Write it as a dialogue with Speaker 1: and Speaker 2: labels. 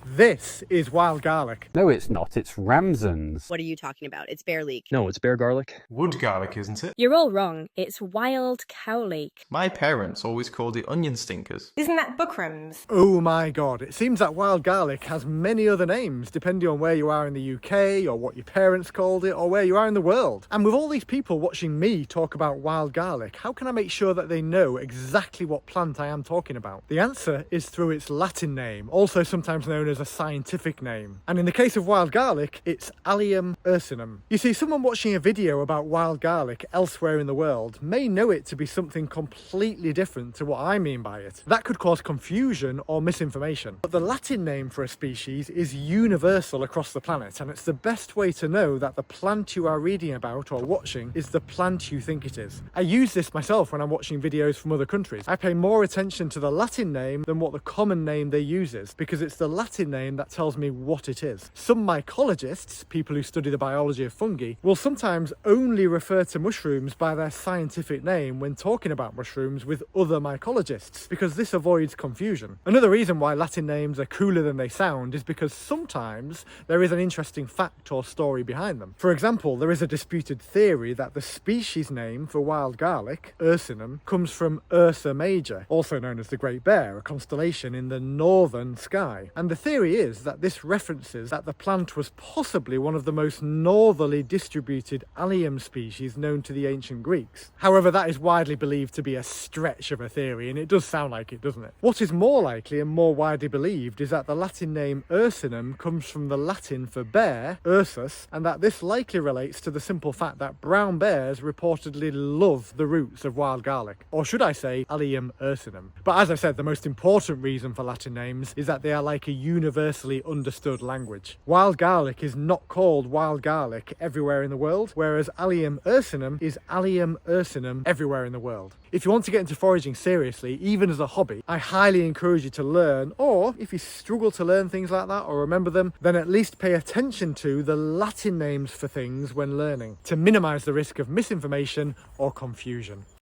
Speaker 1: This is wild garlic.
Speaker 2: No, it's not. It's ramsons.
Speaker 3: What are you talking about? It's bear leek.
Speaker 4: No, it's bear garlic.
Speaker 5: Wood garlic, isn't it?
Speaker 3: You're all wrong. It's wild cow leek.
Speaker 5: My parents always called it onion stinkers.
Speaker 6: Isn't that bookrooms?
Speaker 1: Oh my god, it seems that wild garlic has many other names depending on where you are in the UK or what your parents called it or where you are in the world. And with all these people watching me talk about wild garlic, how can I make sure that they know exactly what plant I am talking about? The answer is through its Latin name, also sometimes known as a scientific name. And in the case of wild garlic, it's Allium ursinum. You see, someone watching a video about wild garlic elsewhere in the world may know it to be something completely different to what I mean by it. That could cause confusion or misinformation. But the Latin name for a species is universal across the planet, and it's the best way to know that the plant you are reading about or watching is the plant you think it is. I use this myself when I'm watching videos from other countries. I pay more attention to the Latin name than what the common name they use is, because it's the Latin name that tells me what it is. Some mycologists, people who study the biology of fungi, will sometimes only refer to mushrooms by their scientific name when talking about mushrooms with other mycologists, because this avoids confusion. Another reason why Latin names are cooler than they sound is because sometimes there is an interesting fact or story behind them. For example, there is a disputed theory that the species name for wild garlic, ursinum, comes from Ursa Major, also known as the Great Bear, a constellation in the northern sky. And the theory is that this references that the plant was possibly one of the most northerly distributed allium species known to the ancient Greeks. However, that is widely believed to be a stretch of a theory, and it does sound like it, doesn't it? What is more likely and more widely believed is that the Latin name ursinum comes from the Latin for bear, ursus, and that this likely relates to the simple fact that brown bears reportedly love the roots of wild garlic. Or should I say, Allium ursinum. But as I said, the most important reason for Latin names is that they are like a universally understood language. Wild garlic is not called wild garlic everywhere in the world, whereas Allium ursinum is Allium ursinum everywhere in the world. If you want to get into foraging seriously, even as a hobby, I highly encourage you to learn, or if you struggle to learn things like that or remember them, then at least pay attention to the Latin names for things when learning, to minimise the risk of misinformation or confusion.